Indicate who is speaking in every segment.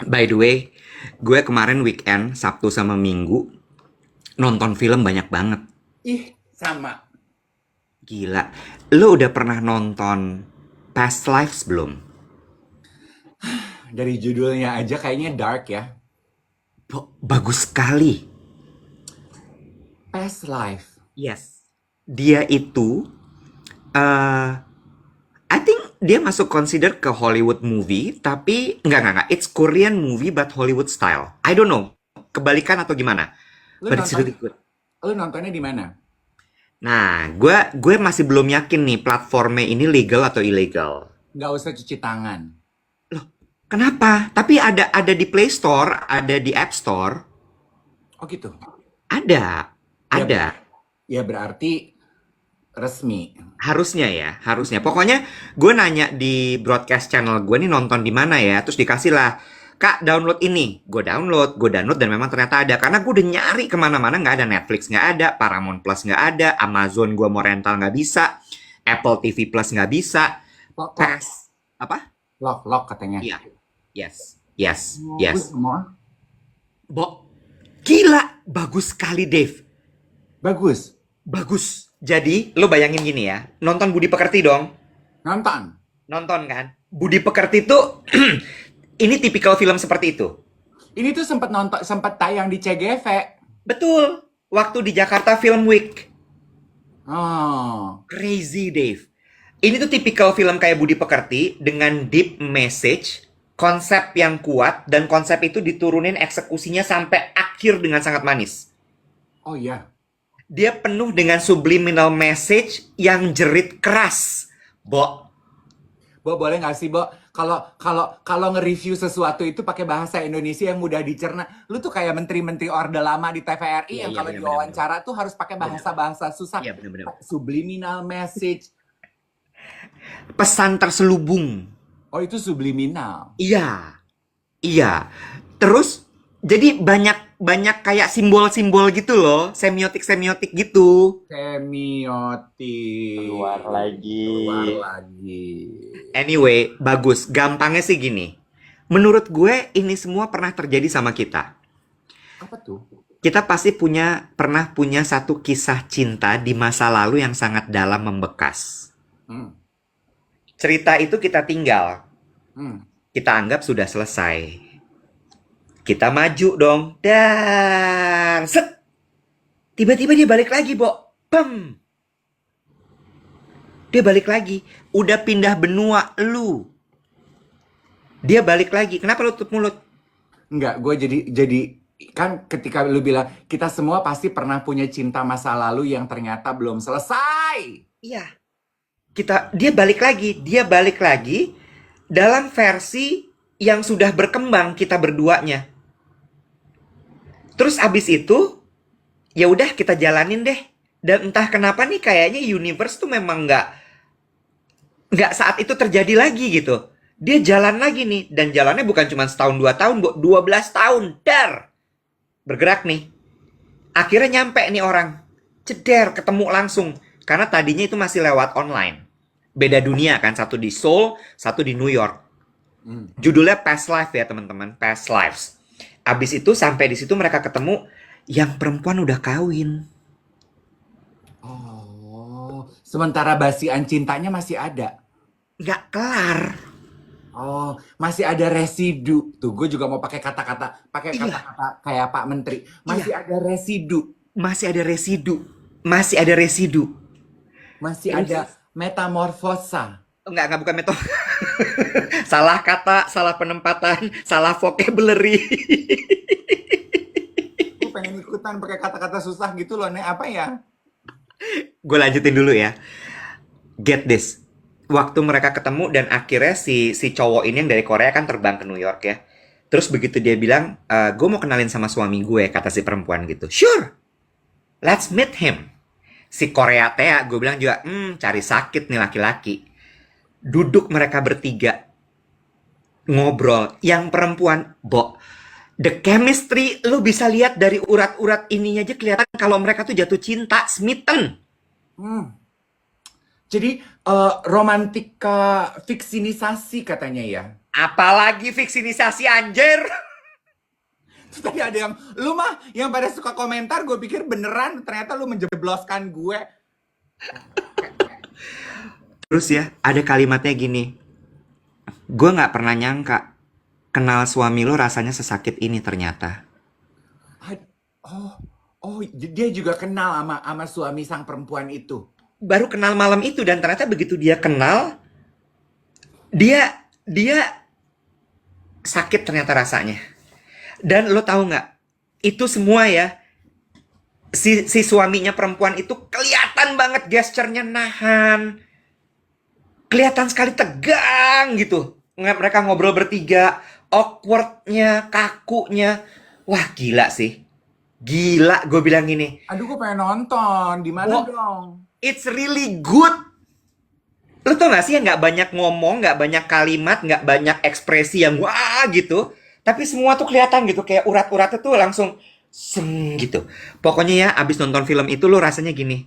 Speaker 1: By the way, gue kemarin weekend, Sabtu sama Minggu, nonton film banyak banget.
Speaker 2: Ih, sama.
Speaker 1: Gila. Lo udah pernah nonton Past Lives belum?
Speaker 2: Dari judulnya aja kayaknya dark ya.
Speaker 1: Bagus sekali.
Speaker 2: Past life.
Speaker 1: Yes. Dia itu, eh I think dia masuk consider ke Hollywood movie, tapi enggak. It's Korean movie but Hollywood style. I don't know, kebalikan atau gimana.
Speaker 2: Lu
Speaker 1: But it's
Speaker 2: nonton,
Speaker 1: really good.
Speaker 2: lu nontonnya di mana?
Speaker 1: Nah, gue masih belum yakin nih platformnya ini legal atau ilegal.
Speaker 2: Nggak usah cuci tangan.
Speaker 1: Loh, kenapa? Tapi ada di Play Store, ada di App Store.
Speaker 2: Oh gitu.
Speaker 1: Ada.
Speaker 2: Ya,
Speaker 1: Ada.
Speaker 2: ya berarti resmi.
Speaker 1: Harusnya ya, harusnya. Pokoknya gue nanya di broadcast channel gue nih nonton di mana ya, terus dikasih lah, Kak download ini. Gue download dan memang ternyata ada. Karena gue udah nyari kemana-mana nggak ada, Netflix nggak ada, Paramount Plus nggak ada, Amazon gue mau rental nggak bisa, Apple TV Plus nggak bisa,
Speaker 2: Lock, lock,
Speaker 1: Pass apa?
Speaker 2: lock, lock katanya.
Speaker 1: Iya, yes, yes,
Speaker 2: Oh,
Speaker 1: yes.
Speaker 2: who's more?
Speaker 1: Gila, bagus sekali Dave.
Speaker 2: Bagus.
Speaker 1: Bagus. Jadi, lo bayangin gini ya, nonton Budi Pekerti dong.
Speaker 2: Nonton.
Speaker 1: Nonton kan? Budi Pekerti tuh ini tipikal film seperti itu.
Speaker 2: Ini tuh sempat nonton, sempat tayang di CGV.
Speaker 1: Betul. Waktu di Jakarta Film Week.
Speaker 2: Oh,
Speaker 1: Crazy Dave. Ini tuh tipikal film kayak Budi Pekerti dengan deep message, konsep yang kuat, dan konsep itu diturunin eksekusinya sampai akhir dengan sangat manis.
Speaker 2: oh ya.
Speaker 1: Dia penuh dengan subliminal message yang jerit keras. Bo,
Speaker 2: Bo, boleh nggak sih, Bo? Kalau nge-review sesuatu itu pakai bahasa Indonesia yang mudah dicerna. Lu tuh kayak menteri-menteri Orde Lama di TVRI
Speaker 1: iya
Speaker 2: yang
Speaker 1: iya
Speaker 2: kalau
Speaker 1: benar-benar.
Speaker 2: diwawancara tuh harus pakai bahasa-bahasa susah.
Speaker 1: Iya benar-benar.
Speaker 2: Subliminal message.
Speaker 1: Pesan terselubung.
Speaker 2: Oh, itu subliminal.
Speaker 1: Iya, iya. Terus jadi banyak banyak kayak simbol-simbol gitu loh, semiotik-semiotik gitu.
Speaker 2: Semiotik.
Speaker 3: Keluar lagi.
Speaker 2: Keluar lagi.
Speaker 1: Anyway, bagus. Gampangnya sih gini. Menurut gue ini semua pernah terjadi sama kita.
Speaker 2: Apa tuh?
Speaker 1: Kita pasti pernah punya satu kisah cinta di masa lalu yang sangat dalam membekas.
Speaker 2: Hmm.
Speaker 1: Cerita itu kita tinggal,
Speaker 2: Hmm.
Speaker 1: kita anggap sudah selesai. Kita maju dong. Dan set. Tiba-tiba dia balik lagi, Bo. Pem. Dia balik lagi. Udah pindah benua lu. Dia balik lagi. Kenapa lu tutup mulut?
Speaker 2: Enggak, gue jadi kan ketika lu bilang kita semua pasti pernah punya cinta masa lalu yang ternyata belum selesai.
Speaker 1: Iya. Dia balik lagi. Dia balik lagi dalam versi yang sudah berkembang kita berduanya. Terus abis itu, ya udah kita jalanin deh. Dan entah kenapa nih kayaknya universe tuh memang nggak saat itu terjadi lagi gitu. Dia jalan lagi nih, dan jalannya bukan cuma setahun 2 tahun, 12 tahun, dar bergerak nih. Akhirnya nyampe nih orang, ceder ketemu langsung, karena tadinya itu masih lewat online. Beda dunia kan, satu di Seoul, satu di New York.
Speaker 2: Hmm.
Speaker 1: Judulnya Past Life ya teman-teman, Past Lives. Abis itu sampai di situ mereka ketemu, yang perempuan udah kawin.
Speaker 2: Oh, sementara basian cintanya masih ada.
Speaker 1: Nggak kelar.
Speaker 2: Oh, masih ada residu. Tuh, gue juga mau pakai
Speaker 1: Iya,
Speaker 2: kata-kata kayak Pak Menteri. Masih
Speaker 1: iya.
Speaker 2: ada residu,
Speaker 1: Masih ada residu. Masih ada residu.
Speaker 2: masih
Speaker 1: Terus,
Speaker 2: ada metamorfosa.
Speaker 1: enggak bukan metode. Salah kata, salah penempatan, salah vocabulary.
Speaker 2: Gue pengen ikutan pakai kata-kata susah gitu loh, Nek. Apa ya?
Speaker 1: Gue lanjutin dulu ya. Get this. Waktu mereka ketemu dan akhirnya si cowok ini yang dari Korea kan terbang ke New York ya. Terus begitu dia bilang, gue mau kenalin sama suami gue, kata si perempuan gitu. Sure, let's meet him. Si Korea teh, gue bilang juga, cari sakit nih laki-laki. Duduk mereka bertiga, ngobrol. Yang perempuan, the chemistry, lu bisa lihat dari urat-urat ininya aja kelihatan kalau mereka tuh jatuh cinta, smitten.
Speaker 2: Hmm. Jadi romantika fiksinisasi katanya ya.
Speaker 1: Apalagi fiksinisasi anjir.
Speaker 2: Terus tadi ada yang, lu mah yang pada suka komentar, gue pikir beneran, ternyata lu menjebloskan gue.
Speaker 1: Terus ya, ada kalimatnya gini. Gue nggak pernah nyangka kenal suami lo rasanya sesakit ini ternyata.
Speaker 2: Oh, oh, dia juga kenal sama suami sang perempuan itu.
Speaker 1: Baru kenal malam itu dan ternyata begitu dia kenal, dia sakit ternyata rasanya. Dan lo tahu nggak? Itu semua ya, si suaminya perempuan itu kelihatan banget gesturnya nahan. Kelihatan sekali tegang gitu. Mereka ngobrol bertiga, awkwardnya, kakunya. Wah gila sih. Gila, gue bilang gini.
Speaker 2: Aduh, gue pengen nonton. Di mana
Speaker 1: Wah,
Speaker 2: dong?
Speaker 1: it's really good. Lo tau gak sih yang gak banyak ngomong, gak banyak kalimat, gak banyak ekspresi yang wah gitu. Tapi semua tuh kelihatan gitu, kayak urat-uratnya tuh langsung seng gitu. Pokoknya ya, abis nonton film itu lo rasanya gini.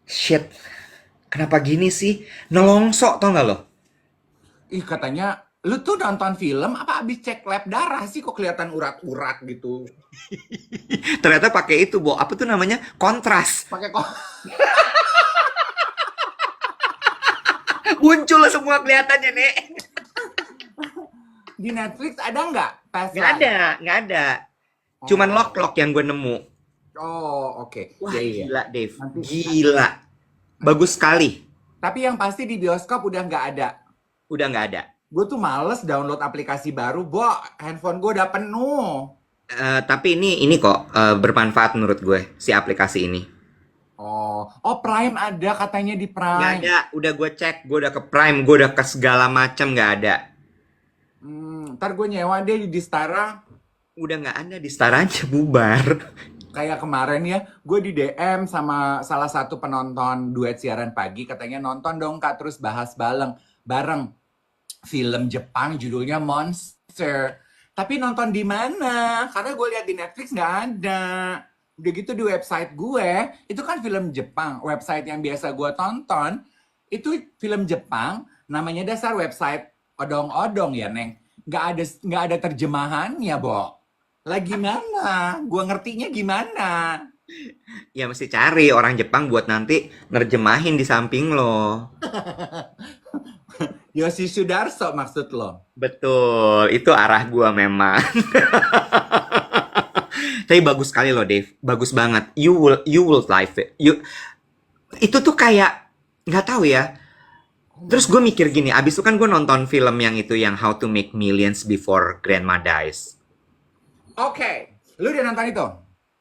Speaker 1: Shit, kenapa gini sih? Nelongso tau gak lo?
Speaker 2: Ih, katanya, lu tuh nonton film apa abis cek lab darah sih kok kelihatan urat-urat gitu?
Speaker 1: Ternyata pakai itu, Bo. Apa tuh namanya? Kontras.
Speaker 2: Pakai kok.
Speaker 1: Muncul semua kelihatannya, Nek.
Speaker 2: Di Netflix ada nggak?
Speaker 1: Nggak ada, nggak ada. Cuman
Speaker 2: Oh,
Speaker 1: Lock-Lock yang gue nemu.
Speaker 2: oh, oke.
Speaker 1: Wah,
Speaker 2: Ya, iya.
Speaker 1: gila, Dave.
Speaker 2: Nanti,
Speaker 1: Gila. Bagus sekali.
Speaker 2: tapi yang pasti di bioskop udah nggak ada.
Speaker 1: Udah nggak ada.
Speaker 2: Gue tuh males download aplikasi baru, Bo. Handphone gue udah penuh.
Speaker 1: Tapi ini kok bermanfaat menurut gue, si aplikasi ini.
Speaker 2: Oh, oh Prime ada katanya di
Speaker 1: Nggak
Speaker 2: Prime.
Speaker 1: ada. Udah gue cek. Gue udah ke Prime. Gue udah ke segala macam. Nggak ada.
Speaker 2: Ntar gue nyewa deh di Stara.
Speaker 1: Udah nggak ada. Di Star aja bubar.
Speaker 2: Kayak kemarin ya, gue di DM sama salah satu penonton duet siaran pagi, katanya nonton dong Kak, terus bahas bareng film Jepang judulnya Monster. Tapi nonton di mana? Karena gue lihat di Netflix nggak ada. Udah gitu di website gue, itu kan film Jepang. Website yang biasa gue tonton, itu film Jepang, namanya dasar website odong-odong ya, Neng. Nggak ada terjemahannya, Bo. Lah gimana? Gue ngertinya gimana?
Speaker 1: Ya mesti cari orang Jepang buat nanti nerjemahin di samping lo.
Speaker 2: Yoshi Sudarso maksud lo?
Speaker 1: Betul, itu arah gua memang. Tapi bagus sekali loh, Dave. Bagus banget. You will like it. Itu tuh kayak nggak tahu ya. Terus gue mikir gini, abis itu kan gue nonton film yang itu yang How to Make Millions Before Grandma Dies.
Speaker 2: Oke, lu udah nonton itu?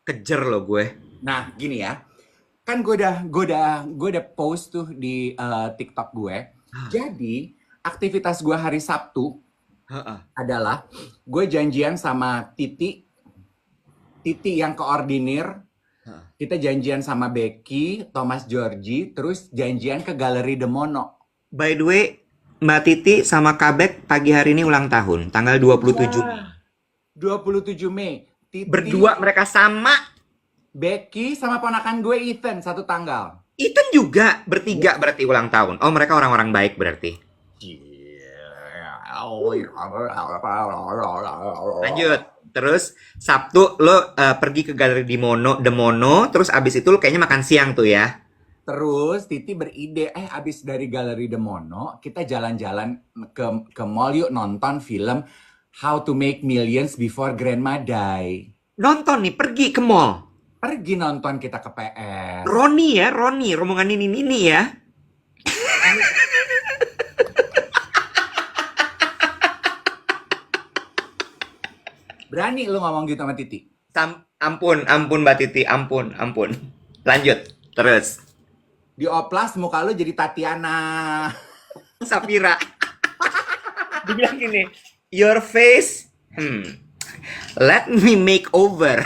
Speaker 1: Kejer loh gue.
Speaker 2: Nah, gini ya. Kan gue udah post tuh di TikTok gue. Jadi, aktivitas gue hari Sabtu
Speaker 1: Heeh.
Speaker 2: adalah gue janjian sama Titi yang koordinir.
Speaker 1: Heeh.
Speaker 2: Kita janjian sama Becky, Thomas Georgie, terus janjian ke Galeri The Mono.
Speaker 1: By the way, Mbak Titi sama Kabek pagi hari ini ulang tahun, tanggal 27.
Speaker 2: Wah, 27 Mei. Titi,
Speaker 1: Berdua mereka sama.
Speaker 2: Becky sama ponakan gue Ethan satu tanggal.
Speaker 1: Ethan juga bertiga berarti ulang tahun. Oh, mereka orang-orang baik berarti. Lanjut. Terus Sabtu lo pergi ke galeri di Mono, The Mono, terus abis itu lo kayaknya makan siang tuh ya.
Speaker 2: Terus Titi beride, abis dari Galeri The Mono, kita jalan-jalan ke mall yuk nonton film How to Make Millions Before Grandma Die.
Speaker 1: Nonton nih, pergi ke mall.
Speaker 2: Pergi nonton kita ke PS.
Speaker 1: Roni, rombongan ini ya.
Speaker 2: Berani lu ngomong gitu sama Titi?
Speaker 1: Ampun Mbak Titi, ampun. Lanjut, terus.
Speaker 2: Di oplas muka lu jadi Tatiana.
Speaker 1: Sapira. Dibilang gini, your face, let me make over.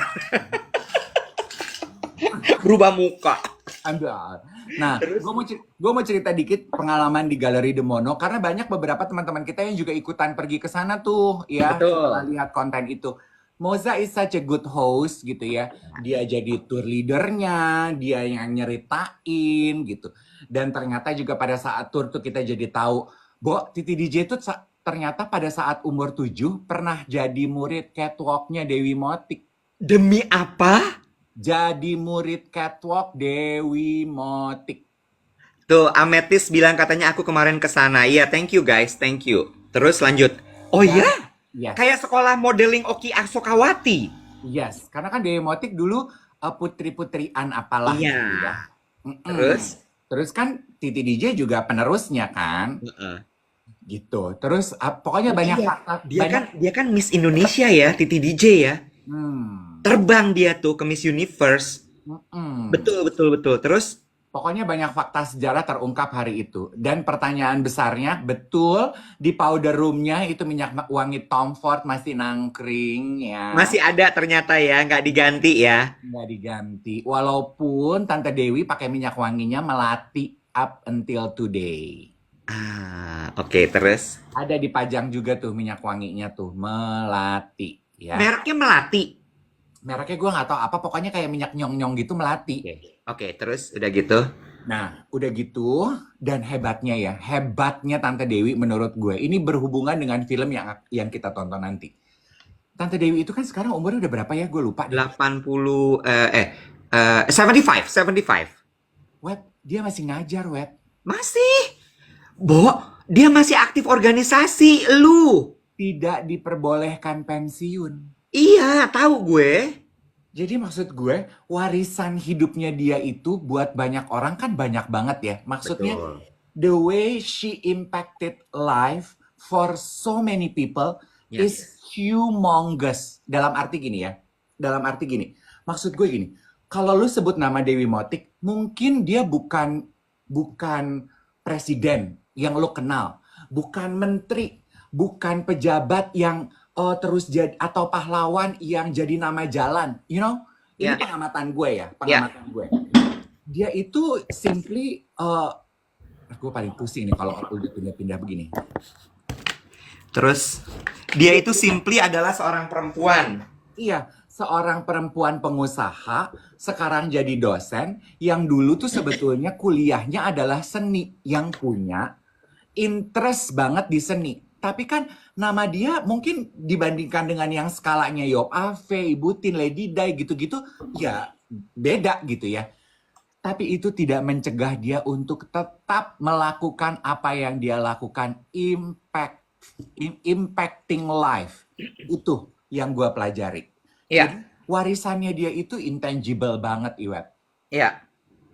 Speaker 1: Berubah muka.
Speaker 2: Ambil. Nah, gue mau cerita dikit pengalaman di Galeri The Mono karena banyak beberapa teman-teman kita yang juga ikutan pergi ke sana tuh, ya,
Speaker 1: Betul.
Speaker 2: setelah lihat konten itu. Moza is such a good host gitu ya. Dia jadi tour leadernya, dia yang nyeritain gitu. Dan ternyata juga pada saat tour tuh kita jadi tahu, Bo, Titi DJ tuh ternyata pada saat umur 7 pernah jadi murid catwalknya Dewi Motik.
Speaker 1: Demi apa?
Speaker 2: Jadi murid catwalk Dewi Motik.
Speaker 1: Tuh, Ametis bilang katanya aku kemarin ke sana. Iya, thank you guys, thank you. Terus lanjut. Oh
Speaker 2: Dan
Speaker 1: iya?
Speaker 2: yes,
Speaker 1: Kayak sekolah modeling Oki Asokawati.
Speaker 2: yes. Karena kan Dewi Motik dulu putri-putrian apalah
Speaker 1: Iya.
Speaker 2: gitu ya.
Speaker 1: Terus?
Speaker 2: Mm-mm. Terus kan Titi DJ juga penerusnya kan,
Speaker 1: Heeh.
Speaker 2: gitu. Terus pokoknya
Speaker 1: Oh
Speaker 2: banyak
Speaker 1: iya,
Speaker 2: fakta,
Speaker 1: dia
Speaker 2: banyak.
Speaker 1: kan dia kan Miss Indonesia ya, Titi DJ ya.
Speaker 2: Hmm,
Speaker 1: Terbang dia tuh ke Miss Universe.
Speaker 2: mm-mm.
Speaker 1: Betul, betul, betul. Terus,
Speaker 2: Pokoknya banyak fakta sejarah terungkap hari itu. Dan pertanyaan besarnya, betul di powder roomnya itu minyak wangi Tom Ford masih nangkring ya.
Speaker 1: masih ada ternyata ya, nggak diganti ya.
Speaker 2: Nggak diganti. Walaupun Tante Dewi pakai minyak wanginya Melati up until today.
Speaker 1: Ah, oke, terus.
Speaker 2: Ada dipajang juga tuh minyak wanginya tuh, Melati ya.
Speaker 1: Mereknya Melati.
Speaker 2: Mereknya gue nggak tahu apa, pokoknya kayak minyak nyong-nyong gitu Melati.
Speaker 1: Oke, oke, terus udah gitu.
Speaker 2: Nah, udah gitu, dan hebatnya Tante Dewi menurut gue, ini berhubungan dengan film yang kita tonton nanti. Tante Dewi itu kan sekarang umurnya udah berapa ya? Gue lupa deh.
Speaker 1: 80 75, 75.
Speaker 2: Wet, dia masih ngajar, Wet.
Speaker 1: Masih. Bo, dia masih aktif organisasi, lu.
Speaker 2: Tidak diperbolehkan pensiun.
Speaker 1: Iya, tahu gue.
Speaker 2: Jadi maksud gue, warisan hidupnya dia itu buat banyak orang kan banyak banget ya. Maksudnya,
Speaker 1: Betul.
Speaker 2: the way she impacted life for so many people is
Speaker 1: Yes.
Speaker 2: humongous. Dalam arti gini ya. Dalam arti gini. Maksud gue gini. Kalau lu sebut nama Dewi Motik, mungkin dia bukan presiden yang lu kenal, bukan menteri, bukan pejabat yang terus jadi atau pahlawan yang jadi nama jalan, you know? Ini
Speaker 1: Ya,
Speaker 2: pengamatan gue ya,
Speaker 1: ya.
Speaker 2: pengamatan gue. Dia itu simply gue paling pusing nih kalau udah pindah-pindah begini.
Speaker 1: Terus dia itu simply adalah seorang perempuan.
Speaker 2: Iya, seorang perempuan pengusaha sekarang jadi dosen yang dulu tuh sebetulnya kuliahnya adalah seni, yang punya interest banget di seni. Tapi kan nama dia mungkin dibandingkan dengan yang skalanya Yop Ave, Ibu Tin, Lady Di gitu-gitu, ya beda gitu ya. Tapi itu tidak mencegah dia untuk tetap melakukan apa yang dia lakukan, impacting life. Itu yang gue pelajari.
Speaker 1: Iya,
Speaker 2: Jadi warisannya dia itu intangible banget, Iwet.
Speaker 1: iya,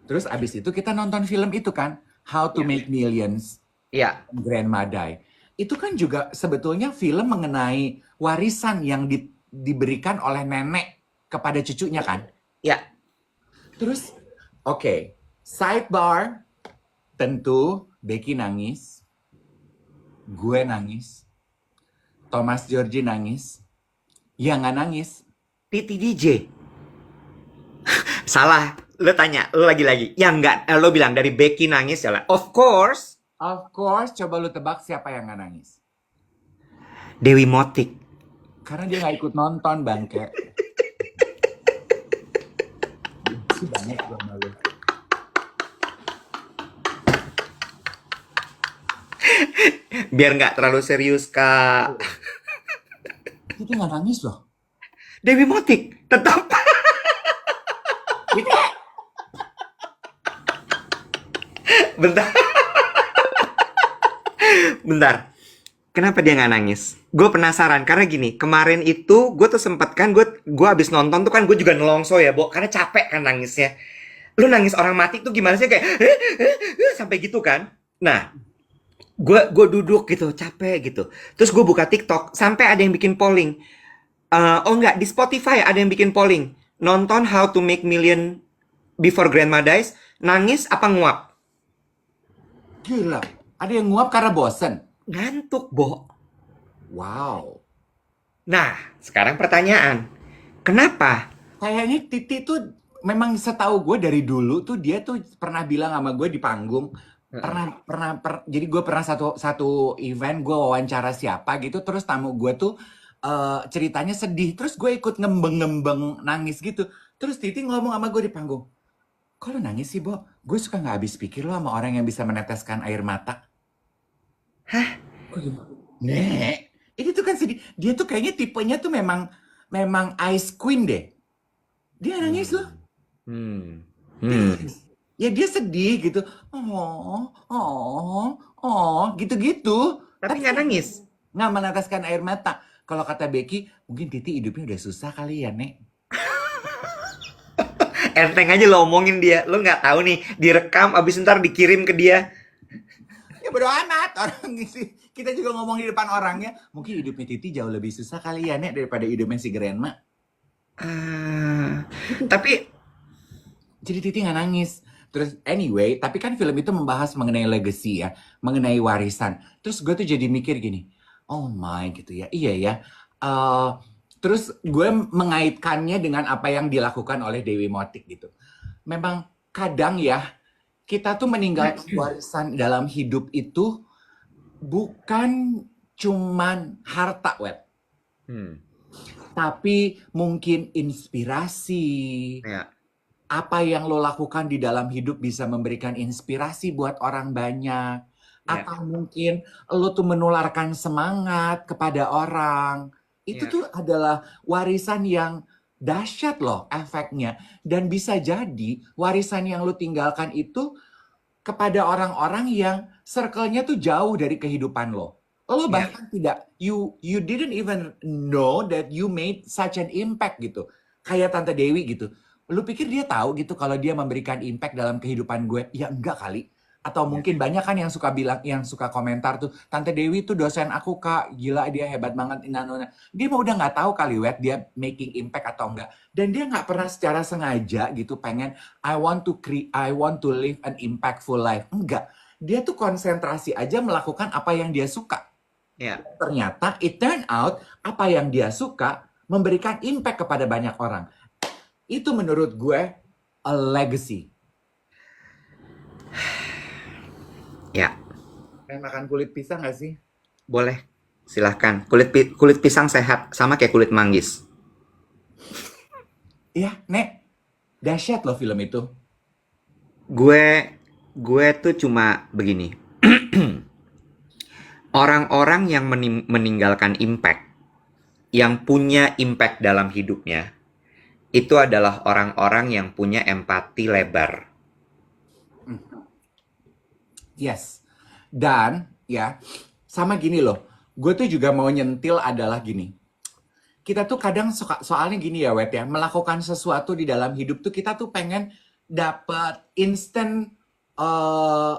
Speaker 2: Terus abis itu kita nonton film itu kan, How to
Speaker 1: iya,
Speaker 2: Make Millions,
Speaker 1: iya,
Speaker 2: Grandma Die. Itu kan juga sebetulnya film mengenai warisan yang diberikan oleh nenek kepada cucunya kan.
Speaker 1: iya.
Speaker 2: Terus, oke, sidebar, tentu Becky nangis, gue nangis, Thomas Georgie nangis, yang nggak nangis,
Speaker 1: Titi DJ. Salah. Lo tanya, lo lagi-lagi. Ya enggak, lo bilang dari Becky nangis ya lah. Of course,
Speaker 2: of course, coba lu tebak siapa yang nggak nangis.
Speaker 1: Dewi Motik.
Speaker 2: Karena dia nggak ikut nonton, bangke. Benci banget gue sama lu.
Speaker 1: Biar nggak terlalu serius, Kak.
Speaker 2: Itu nggak nangis loh.
Speaker 1: Dewi Motik, tetap.
Speaker 2: Itu
Speaker 1: Bentar. Bentar. Kenapa dia nggak nangis? Gue penasaran karena gini, kemarin itu gue tuh sempet kan gue abis nonton tuh kan gue juga nelongso ya, Bo, karena capek kan nangisnya. Lu nangis orang mati tuh gimana sih kayak sampai gitu kan? Nah, gue duduk gitu capek gitu. Terus gue buka TikTok sampai ada yang bikin polling. Oh enggak, di Spotify ada yang bikin polling. Nonton How to Make Million Before Grandma Dies, nangis apa nguap?
Speaker 2: gila. Ada yang nguap karena bosen.
Speaker 1: Ngantuk, Bo.
Speaker 2: Wow.
Speaker 1: Nah, sekarang pertanyaan. Kenapa?
Speaker 2: Kayaknya Titi tuh memang setahu gue dari dulu tuh dia tuh pernah bilang sama gue di panggung. Jadi gue pernah satu event gue wawancara siapa gitu. Terus tamu gue tuh ceritanya sedih. Terus gue ikut ngembeng-ngembeng nangis gitu. Terus Titi ngomong sama gue di panggung. Kok lo nangis sih, Bo? Gue suka gak habis pikir lo sama orang yang bisa meneteskan air mata.
Speaker 1: Hah?
Speaker 2: Gue gini, Nek, ini tuh kan sedih. Dia tuh kayaknya tipenya tuh memang memang Ice Queen deh. Dia nangis loh.
Speaker 1: Hmm. Hmm.
Speaker 2: Dia
Speaker 1: Hmm.
Speaker 2: nangis. Ya dia sedih gitu. Oh, gitu-gitu.
Speaker 1: Tapi
Speaker 2: Tapi
Speaker 1: nggak nangis.
Speaker 2: nggak meneteskan air mata. Kalau kata Becky, mungkin Titi hidupnya udah susah kali ya, Nek.
Speaker 1: Enteng aja lo omongin dia. Lo nggak tahu nih, direkam abis ntar dikirim ke dia.
Speaker 2: Ya bodo amat orang sih. Kita juga ngomong di depan orangnya. Mungkin hidupnya Titi jauh lebih susah kali ya, Nek, daripada hidupnya si Grandma.
Speaker 1: Ah,
Speaker 2: Gitu.
Speaker 1: tapi
Speaker 2: Jadi Titi nggak nangis. Terus anyway, tapi kan film itu membahas mengenai legacy ya, mengenai warisan. Terus gue tuh jadi mikir gini, oh my gitu ya, iya ya. Eh, terus gue mengaitkannya dengan apa yang dilakukan oleh Dewi Motik gitu. Memang kadang ya, kita tuh meninggalkan warisan dalam hidup itu bukan cuman harta, Wet.
Speaker 1: hmm,
Speaker 2: Tapi mungkin inspirasi,
Speaker 1: ya,
Speaker 2: apa yang lo lakukan di dalam hidup bisa memberikan inspirasi buat orang banyak.
Speaker 1: ya,
Speaker 2: Atau mungkin lo tuh menularkan semangat kepada orang. Itu
Speaker 1: ya,
Speaker 2: tuh adalah warisan yang dahsyat loh efeknya. Dan bisa jadi warisan yang lo tinggalkan itu kepada orang-orang yang circle-nya tuh jauh dari kehidupan lo. Lo
Speaker 1: ya,
Speaker 2: bahkan tidak, you didn't even know that you made such an impact gitu. Kayak Tante Dewi gitu. Lu pikir dia tahu gitu kalau dia memberikan impact dalam kehidupan gue? Ya enggak kali. Atau
Speaker 1: ya,
Speaker 2: mungkin banyak kan yang suka bilang, yang suka komentar tuh, Tante Dewi tuh dosen aku kak, gila dia hebat banget. Dia mah udah nggak tahu kali wet dia making impact atau enggak. Dan dia nggak pernah secara sengaja gitu pengen I want to live an impactful life. Enggak. Dia tuh konsentrasi aja melakukan apa yang dia suka.
Speaker 1: ya.
Speaker 2: Ternyata it turn out apa yang dia suka memberikan impact kepada banyak orang. Itu menurut gue a legacy.
Speaker 1: Ya,
Speaker 2: Pengen makan kulit pisang gak sih?
Speaker 1: boleh. Silahkan. Kulit pisang sehat sama kayak kulit manggis.
Speaker 2: Iya, Nek. Dahsyat loh film itu.
Speaker 1: Gue gue tuh cuma begini. Orang-orang yang meninggalkan impact, yang punya impact dalam hidupnya, itu adalah orang-orang yang punya empati lebar.
Speaker 2: Yes. Dan ya, sama gini loh. Gue tuh juga mau nyentil adalah gini. Kita tuh kadang suka, soalnya gini ya Wet ya, melakukan sesuatu di dalam hidup tuh kita tuh pengen dapat instant, eh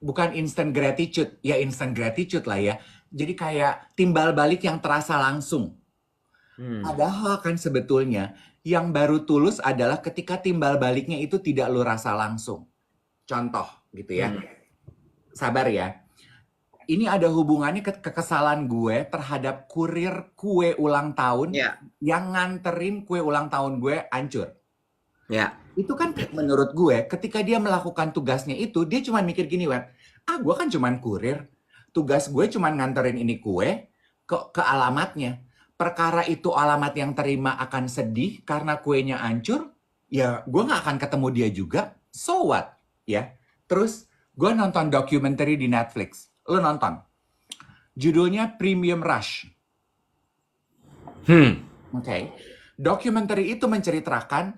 Speaker 2: bukan instant gratitude, ya instant gratitude lah ya. Jadi kayak timbal balik yang terasa langsung.
Speaker 1: Hmm.
Speaker 2: Padahal kan sebetulnya yang baru tulus adalah ketika timbal baliknya itu tidak lo rasa langsung. Contoh gitu ya.
Speaker 1: Hmm.
Speaker 2: Sabar ya. Ini ada hubungannya ke kekesalan gue terhadap kurir kue ulang tahun
Speaker 1: Ya,
Speaker 2: yang nganterin kue ulang tahun gue hancur.
Speaker 1: ya,
Speaker 2: Itu kan menurut gue ketika dia melakukan tugasnya itu dia cuma mikir gini, Wet. Gue kan cuma kurir. Tugas gue cuma nganterin ini kue ke alamatnya. Perkara itu alamat yang terima akan sedih karena kuenya hancur, ya gue nggak akan ketemu dia juga. So what? Ya. Terus gue nonton dokumenter di Netflix. Lo nonton? Judulnya Premium Rush.
Speaker 1: hmm,
Speaker 2: Oke. Dokumenter itu menceritakan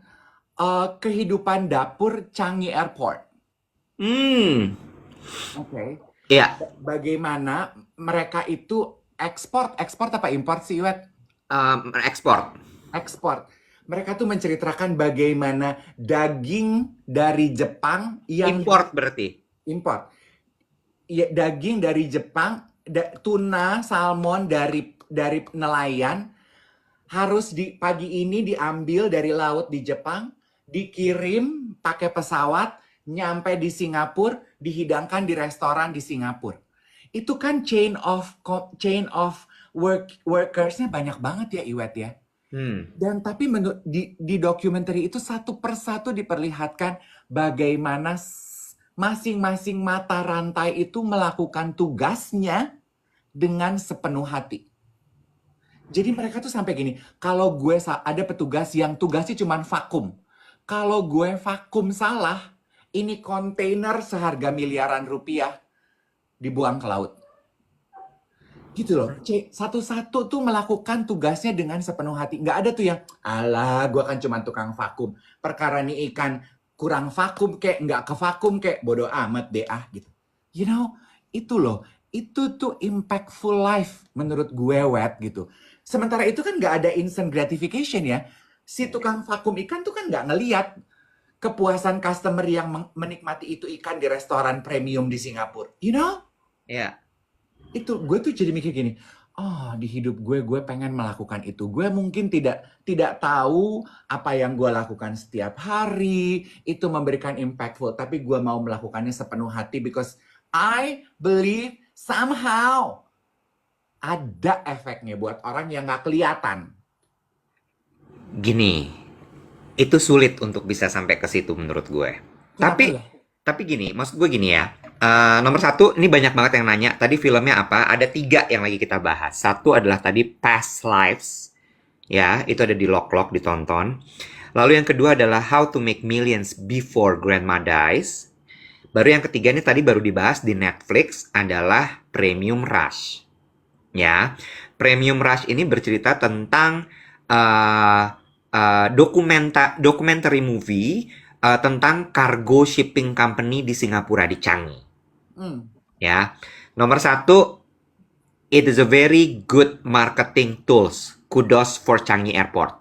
Speaker 2: kehidupan dapur Changi Airport.
Speaker 1: hmm,
Speaker 2: Oke.
Speaker 1: ya,
Speaker 2: Bagaimana mereka itu ekspor apa import sih, Wet?
Speaker 1: ekspor,
Speaker 2: Ekspor. Mereka tuh menceritakan bagaimana daging dari Jepang yang
Speaker 1: import berarti.
Speaker 2: import. Ya, daging dari Jepang, tuna, salmon dari nelayan harus di pagi ini diambil dari laut di Jepang, dikirim pakai pesawat, nyampe di Singapura, dihidangkan di restoran di Singapura. Itu kan chain of workersnya banyak banget ya Iwet ya.
Speaker 1: Hmm,
Speaker 2: Dan tapi di dokumenter itu satu persatu diperlihatkan bagaimana masing-masing mata rantai itu melakukan tugasnya dengan sepenuh hati. Jadi mereka tuh sampai gini, kalau gue ada petugas yang tugasnya cuma vakum. Kalau gue vakum salah, ini kontainer seharga miliaran rupiah dibuang ke laut. Gitu loh. Satu-satu tuh melakukan tugasnya dengan sepenuh hati. Nggak ada tuh yang, alah, gue kan cuma tukang vakum. Perkara nih ikan kurang vakum kek, nggak ke vakum kek, bodo amat deh ah gitu. You know, itu loh. Itu tuh impactful life menurut gue, Wet, gitu. Sementara itu kan nggak ada instant gratification ya. Si tukang vakum ikan tuh kan nggak ngeliat kepuasan customer yang menikmati itu ikan di restoran premium di Singapura. You know?
Speaker 1: Ya.
Speaker 2: Itu gue tuh jadi mikir gini, oh di hidup gue pengen melakukan itu. Gue mungkin tidak tahu apa yang gue lakukan setiap hari itu memberikan impactful, tapi gue mau melakukannya sepenuh hati because I believe somehow ada efeknya buat orang yang nggak kelihatan.
Speaker 1: Gini, itu sulit untuk bisa sampai ke situ menurut gue.
Speaker 2: Kenapa
Speaker 1: Tapi
Speaker 2: ya?
Speaker 1: tapi gini, maksud gue gini ya. Nomor satu, ini banyak banget yang nanya. Tadi filmnya apa? Ada tiga yang lagi kita bahas. Satu adalah tadi Past Lives. Ya, itu ada di Lock ditonton. Lalu yang kedua adalah How to Make Millions Before Grandma Dies. Baru yang ketiga ini tadi baru dibahas di Netflix adalah Premium Rush. Ya, Premium Rush ini bercerita tentang uh, documentary movie tentang cargo shipping company di Singapura di Changi.
Speaker 2: Hmm.
Speaker 1: Ya, nomor satu, it is a very good marketing tools. Kudos for Changi Airport.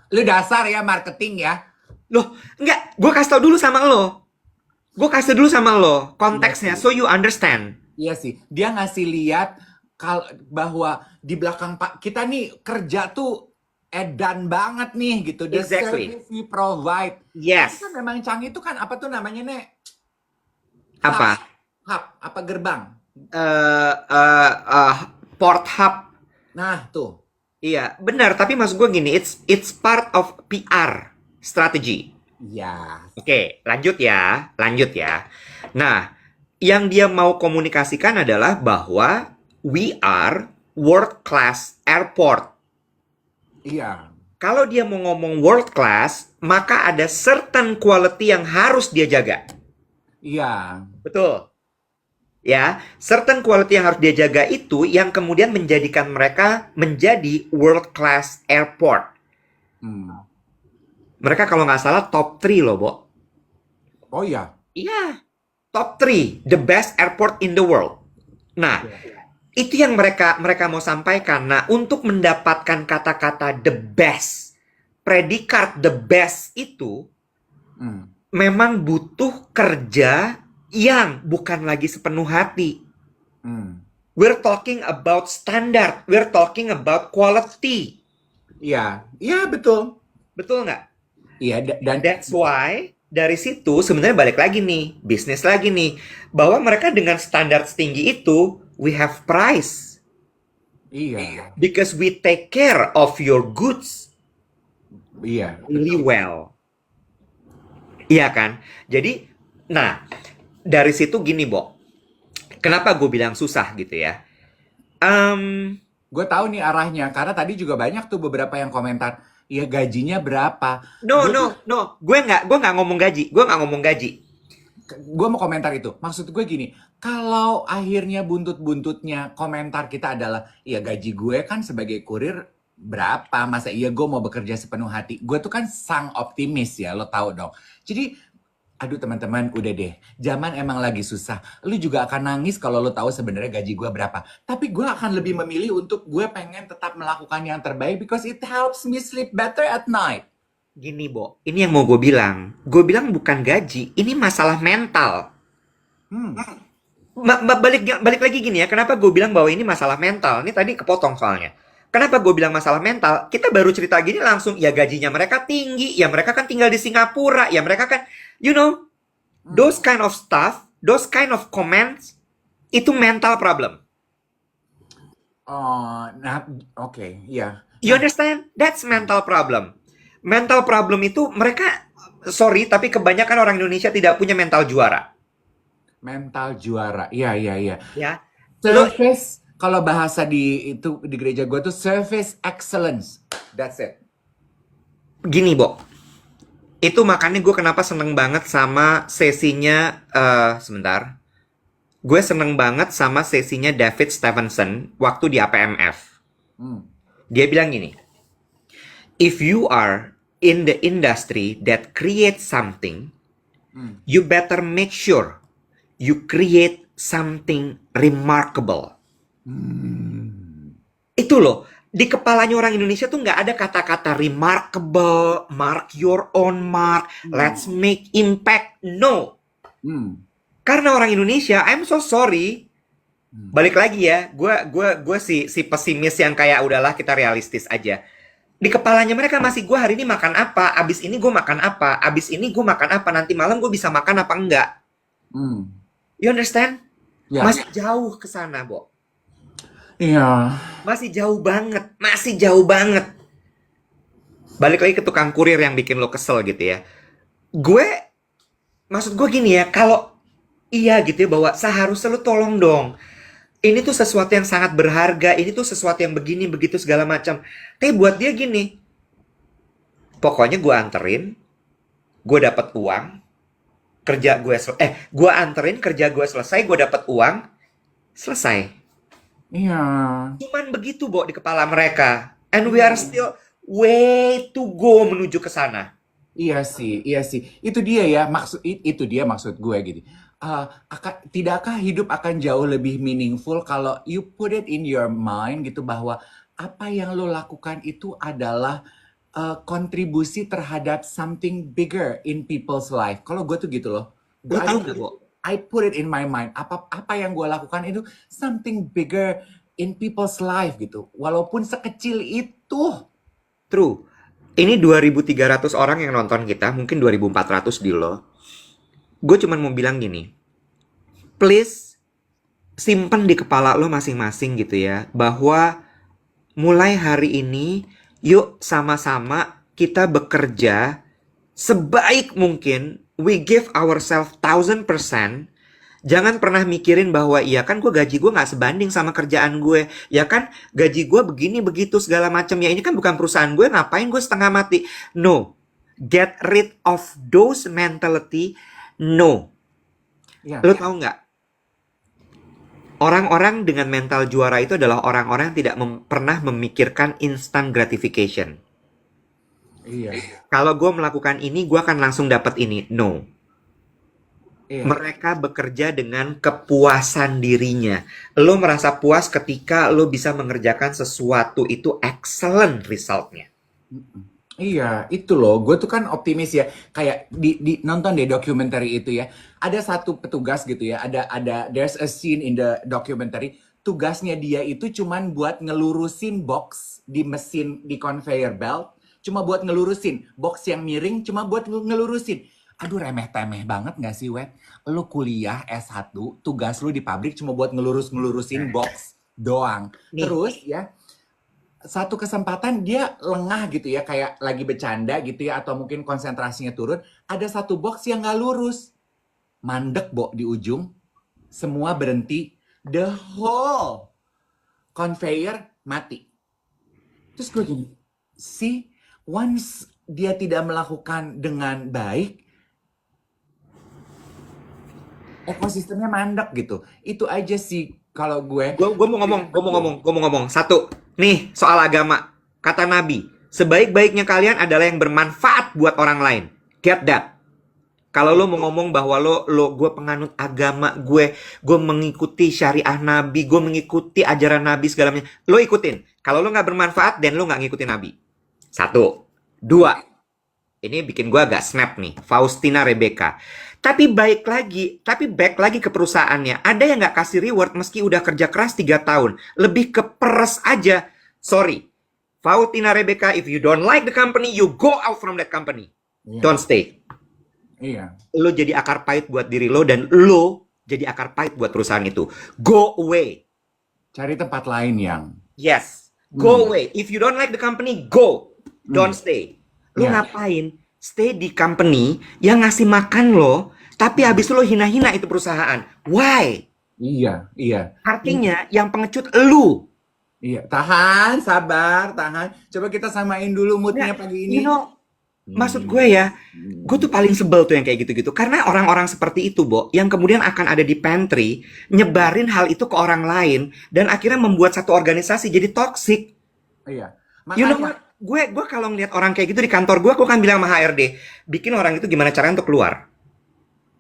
Speaker 2: Lu dasar ya marketing ya.
Speaker 1: Loh, enggak, gue kasih tau dulu sama lo. Gue kasih dulu sama lo konteksnya,
Speaker 2: Iya sih.
Speaker 1: so you understand.
Speaker 2: Iya sih, dia ngasih lihat bahwa di belakang Pak kita nih kerja tuh edan banget nih gitu. The
Speaker 1: Exactly.
Speaker 2: service we provide. Tapi
Speaker 1: Yes.
Speaker 2: kan memang Changi itu kan apa tuh namanya nek?
Speaker 1: Apa?
Speaker 2: Apa gerbang?
Speaker 1: Eh, eh, eh, Port hub.
Speaker 2: Nah tuh.
Speaker 1: Iya, benar. Tapi maksud gue gini, it's part of PR strategy.
Speaker 2: Ya.
Speaker 1: Oke, lanjut ya, lanjut ya. Nah, yang dia mau komunikasikan adalah bahwa we are world class airport.
Speaker 2: Iya.
Speaker 1: Kalau dia mau ngomong world class, maka ada certain quality yang harus dia jaga.
Speaker 2: Iya.
Speaker 1: Betul. Ya, certain quality yang harus dia jaga itu yang kemudian menjadikan mereka menjadi world class airport.
Speaker 2: Hmm.
Speaker 1: Mereka kalau nggak salah top 3 loh, Bo.
Speaker 2: Oh iya.
Speaker 1: Iya, top 3, the best airport in the world. Nah, itu yang mereka mau sampaikan. Nah, untuk mendapatkan kata-kata the best, predikat the best itu
Speaker 2: Hmm.
Speaker 1: memang butuh kerja yang bukan lagi sepenuh hati.
Speaker 2: Hmm.
Speaker 1: We're talking about standard, we're talking about quality.
Speaker 2: Iya. Iya betul.
Speaker 1: Betul nggak?
Speaker 2: Iya dan
Speaker 1: That's why dari situ sebenarnya balik lagi nih, bisnis lagi nih, bahwa mereka dengan standar setinggi itu, we have price.
Speaker 2: iya.
Speaker 1: Because we take care of your goods
Speaker 2: Iya.
Speaker 1: really well. Iya kan? Jadi, nah, dari situ gini, Bo. Kenapa gue bilang susah gitu ya?
Speaker 2: Gue tahu nih arahnya karena tadi juga banyak tuh beberapa yang komentar, ya gajinya berapa?
Speaker 1: No,
Speaker 2: Gue tuh
Speaker 1: no. Gue nggak ngomong gaji. Gue nggak ngomong gaji.
Speaker 2: gue mau komentar itu. Maksud gue gini, kalau akhirnya buntut-buntutnya komentar kita adalah, ya gaji gue kan sebagai kurir berapa? Masa iya gue mau bekerja sepenuh hati? Gue tuh kan sang optimis ya, lo tahu dong. Jadi, aduh teman-teman, udah deh. Zaman emang lagi susah. Lu juga akan nangis kalau lu tahu sebenarnya gaji gue berapa. Tapi gue akan lebih memilih untuk gue pengen tetap melakukan yang terbaik because it helps me sleep better at night.
Speaker 1: Gini, Bo. Ini yang mau gue bilang. Gue bilang bukan gaji. Ini masalah mental.
Speaker 2: Hmm.
Speaker 1: Balik lagi gini ya. Kenapa gue bilang bahwa ini masalah mental? Ini tadi kepotong soalnya. Kenapa gue bilang masalah mental? Kita baru cerita gini langsung, ya gajinya mereka tinggi, ya mereka kan tinggal di Singapura, ya mereka kan, you know, those kind of stuff, those kind of comments, itu mental problem.
Speaker 2: Oh, nah, oke, ya.
Speaker 1: You understand? That's mental problem. Mental problem itu mereka, sorry, tapi kebanyakan orang Indonesia tidak punya mental juara.
Speaker 2: Mental juara. Iya, iya, iya.
Speaker 1: Ya, lo
Speaker 2: Service, kalau bahasa di gereja gue tuh service excellence. That's it.
Speaker 1: gini, Bo. Itu makanya gue kenapa seneng banget sama sesinya, sebentar. Gue seneng banget sama sesinya David Stephenson waktu di APMF.
Speaker 2: Hmm.
Speaker 1: Dia bilang gini, if you are in the industry that creates something,
Speaker 2: Hmm.
Speaker 1: you better make sure you create something remarkable.
Speaker 2: Hmm.
Speaker 1: Itu loh, di kepalanya orang Indonesia tuh nggak ada kata-kata remarkable, mark your own mark,
Speaker 2: Hmm.
Speaker 1: let's make impact. No.
Speaker 2: Hmm.
Speaker 1: Karena orang Indonesia, I'm so sorry.
Speaker 2: Hmm.
Speaker 1: Balik lagi ya, gue si pesimis yang kayak udahlah kita realistis aja. Di kepalanya mereka masih gue hari ini makan apa, abis ini gue makan apa, abis ini gue makan apa, nanti malam gue bisa makan apa enggak.
Speaker 2: Hmm.
Speaker 1: You understand?
Speaker 2: Ya.
Speaker 1: Masih jauh ke sana, Bo.
Speaker 2: Iya.
Speaker 1: Masih jauh banget, masih jauh banget. Balik lagi ke tukang kurir yang bikin lo kesel gitu ya. Gue, maksud gue gini ya, kalau iya gitu ya, bahwa seharusnya lo tolong dong. Ini tuh sesuatu yang sangat berharga, ini tuh sesuatu yang begini, begitu segala macam. Tapi buat dia gini, pokoknya gue anterin, gue dapat uang, gue anterin, kerja gue selesai, gue dapat uang, selesai.
Speaker 2: Iya.
Speaker 1: Cuman begitu, Bo, di kepala mereka. And we are still way to go menuju ke sana.
Speaker 2: Iya sih, iya sih. Itu dia ya, itu dia maksud gue gitu. Tidakkah hidup akan jauh lebih meaningful kalau you put it in your mind gitu bahwa apa yang lo lakukan itu adalah kontribusi terhadap something bigger in people's life. Kalau gue tuh gitu loh.
Speaker 1: Lo tahu nggak, Bo?
Speaker 2: I put it in my mind. Apa yang gue lakukan itu something bigger in people's life gitu. Walaupun sekecil itu.
Speaker 1: True. Ini 2.300 orang yang nonton kita, mungkin 2.400 di lo. Gue cuman mau bilang gini, please simpen di kepala lo masing-masing gitu ya, bahwa mulai hari ini, yuk sama-sama kita bekerja sebaik mungkin. We give ourselves 1000%. Jangan pernah mikirin bahwa iya kan gaji gue nggak sebanding sama kerjaan gue. Ya kan gaji gue begini begitu segala macam. Ya ini kan bukan perusahaan gue, ngapain gue setengah mati. No. Get rid of those mentality. No.
Speaker 2: Ya.
Speaker 1: Lo tahu nggak? Orang-orang dengan mental juara itu adalah orang-orang yang tidak pernah memikirkan instant gratification.
Speaker 2: Iya.
Speaker 1: Kalau gue melakukan ini, gue akan langsung dapat ini. No.
Speaker 2: Iya.
Speaker 1: Mereka bekerja dengan kepuasan dirinya. Lo merasa puas ketika lo bisa mengerjakan sesuatu, itu excellent resultnya.
Speaker 2: Iya, itu loh. Gue tuh kan optimis ya. Kayak nonton deh documentary itu ya. Ada satu petugas gitu ya. There's a scene in the documentary. Tugasnya dia itu cuman buat ngelurusin box di mesin di conveyor belt. Cuma buat ngelurusin. Box yang miring cuma buat ngelurusin. Aduh, remeh-temeh banget gak sih, Wet? Lu kuliah S1, tugas lu di pabrik cuma buat ngelurusin box doang.
Speaker 1: Nih.
Speaker 2: Terus ya, satu kesempatan dia lengah gitu ya, kayak lagi bercanda gitu ya, atau mungkin konsentrasinya turun, ada satu box yang nggak lurus. Mandek, Bo, di ujung. Semua berhenti. The whole conveyor mati. Terus gue gini, see, once dia tidak melakukan dengan baik, ekosistemnya mandek gitu. Itu aja sih kalau gue.
Speaker 1: Gue mau ngomong. Satu, nih soal agama. Kata Nabi, sebaik-baiknya kalian adalah yang bermanfaat buat orang lain. Get that. Kalau lo mau ngomong bahwa gue penganut agama, gue mengikuti syariah Nabi, gue mengikuti ajaran Nabi segala macam, lo ikutin. Kalau lo nggak bermanfaat, dan lo nggak ngikutin Nabi. Satu, dua. Ini bikin gue agak snap nih, Faustina Rebecca. Tapi back lagi ke perusahaannya. Ada yang nggak kasih reward meski udah kerja keras 3 tahun. Lebih ke peres aja. Sorry. Faustina Rebecca, if you don't like the company, you go out from that company.
Speaker 2: Iya.
Speaker 1: Don't stay.
Speaker 2: Iya.
Speaker 1: Lo jadi akar pahit buat diri lo, dan lo jadi akar pahit buat perusahaan itu. Go away.
Speaker 2: Cari tempat lain yang.
Speaker 1: Yes. Go away. If you don't like the company, go. Don't stay. Lo
Speaker 2: Yeah.
Speaker 1: ngapain? Stay di company yang ngasih makan lo, tapi habis itu lo hina-hina itu perusahaan. Why?
Speaker 2: Iya, iya.
Speaker 1: Artinya yang pengecut lu.
Speaker 2: Iya, tahan, sabar, tahan. Coba kita samain dulu moodnya pagi ini.
Speaker 1: You know, Maksud gue ya, gue tuh paling sebel tuh yang kayak gitu-gitu. Karena orang-orang seperti itu, Bo, yang kemudian akan ada di pantry, nyebarin hal itu ke orang lain, dan akhirnya membuat satu organisasi jadi toxic.
Speaker 2: Iya.
Speaker 1: You know
Speaker 2: Makanya,
Speaker 1: what? Gue kalau ngeliat orang kayak gitu di kantor gue kan bilang sama HRD, bikin orang itu gimana caranya untuk keluar.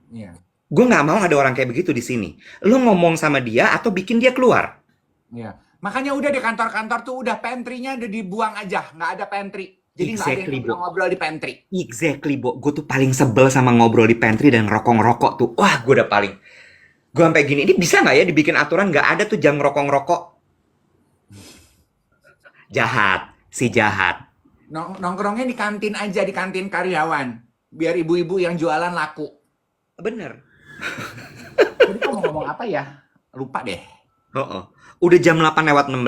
Speaker 2: iya,
Speaker 1: Gue nggak mau ada orang kayak begitu di sini. Lu ngomong sama dia atau bikin dia keluar.
Speaker 2: iya. Makanya udah di kantor-kantor tuh udah pantry-nya udah dibuang aja, nggak ada pantry. Jadi nggak ada yang
Speaker 1: Exactly, Bo.
Speaker 2: ngobrol-ngobrol di pantry.
Speaker 1: Exactly, Bo. Gue tuh paling sebel sama ngobrol di pantry dan ngerokok-ngerokok tuh. Wah, gue udah paling. Gue sampai gini, ini bisa nggak ya dibikin aturan nggak ada tuh jam ngerokok-ngerokok? Jahat, si jahat.
Speaker 2: Nongkrongnya di kantin aja, di kantin karyawan. Biar ibu-ibu yang jualan laku.
Speaker 1: Bener.
Speaker 2: Jadi kamu ngomong apa ya? Lupa deh.
Speaker 1: Oh, oh. Udah jam 8 lewat 16.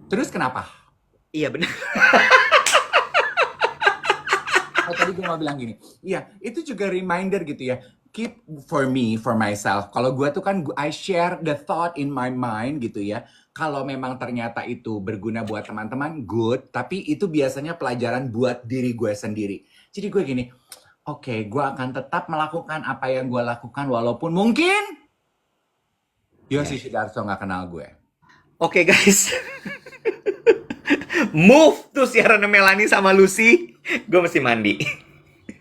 Speaker 2: Terus kenapa?
Speaker 1: Iya bener.
Speaker 2: Oh, tadi gue mau bilang gini. Iya, itu juga reminder gitu ya. Keep for me, for myself. Kalau gue tuh kan, I share the thought in my mind gitu ya. Kalau memang ternyata itu berguna buat teman-teman, good. Tapi itu biasanya pelajaran buat diri gue sendiri. Jadi gue gini, oke, gue akan tetap melakukan apa yang gue lakukan. Walaupun mungkin Yosi Sidarso nggak kenal gue.
Speaker 1: Oke guys. Move tuh siaran Melanie sama Lucy. Gue mesti mandi.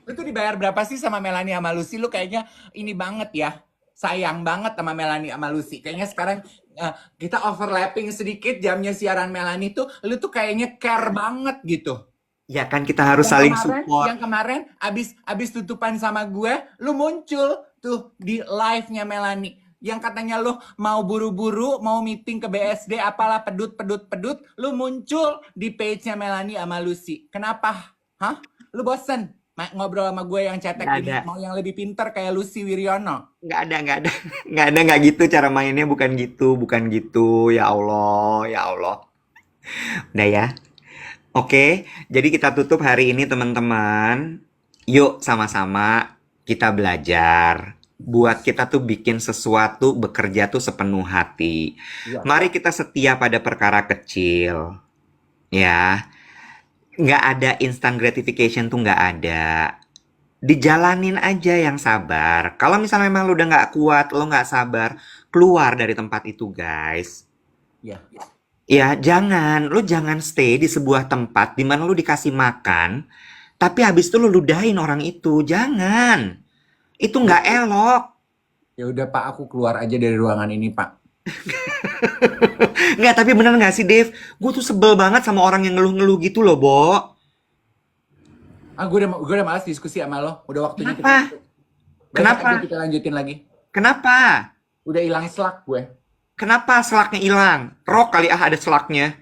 Speaker 2: Lu tuh dibayar berapa sih sama Melanie sama Lucy? Lu kayaknya ini banget ya. Sayang banget sama Melanie sama Lucy. Kayaknya sekarang kita overlapping sedikit jamnya siaran Melanie tuh. Lu tuh kayaknya care banget gitu.
Speaker 1: Ya kan kita harus saling
Speaker 2: Yang
Speaker 1: support.
Speaker 2: kemarin abis tutupan sama gue, lu muncul tuh di live-nya Melanie. Yang katanya lu mau buru-buru, mau meeting ke BSD, apalah pedut, lu muncul di page-nya Melanie sama Lucy. Kenapa? Hah? Lu bosen ngobrol sama gue yang cetek
Speaker 1: Nggak
Speaker 2: ini,
Speaker 1: ada.
Speaker 2: mau yang lebih pinter kayak Lucy Wiryono.
Speaker 1: Nggak ada, nggak ada. Nggak ada, nggak gitu cara mainnya. Bukan gitu, bukan gitu. Ya Allah, ya Allah. Udah ya. Oke, jadi kita tutup hari ini teman-teman. Yuk sama-sama kita belajar. Buat kita tuh bikin sesuatu, bekerja tuh sepenuh hati.
Speaker 2: Iya.
Speaker 1: Mari kita setia pada perkara kecil. Ya, nggak ada instant gratification tuh nggak ada. Dijalanin aja yang sabar. Kalau misalnya memang lu udah nggak kuat, lu nggak sabar, keluar dari tempat itu guys.
Speaker 2: Iya.
Speaker 1: Ya, lu jangan stay di sebuah tempat di mana lu dikasih makan, tapi habis itu lu ludahin orang itu. Jangan. Itu nggak elok.
Speaker 2: Ya udah Pak, aku keluar aja dari ruangan ini Pak.
Speaker 1: Nggak, tapi bener nggak sih, Dave? Gue tuh sebel banget sama orang yang ngeluh-ngeluh gitu loh, Bo.
Speaker 2: Gue udah malas diskusi sama lo. Udah waktunya kita
Speaker 1: Kenapa?
Speaker 2: tutup. Besok
Speaker 1: Kenapa?
Speaker 2: aja kita lanjutin lagi.
Speaker 1: Kenapa?
Speaker 2: Udah hilang slack gue.
Speaker 1: Kenapa selaknya hilang? Rok kali ada selaknya.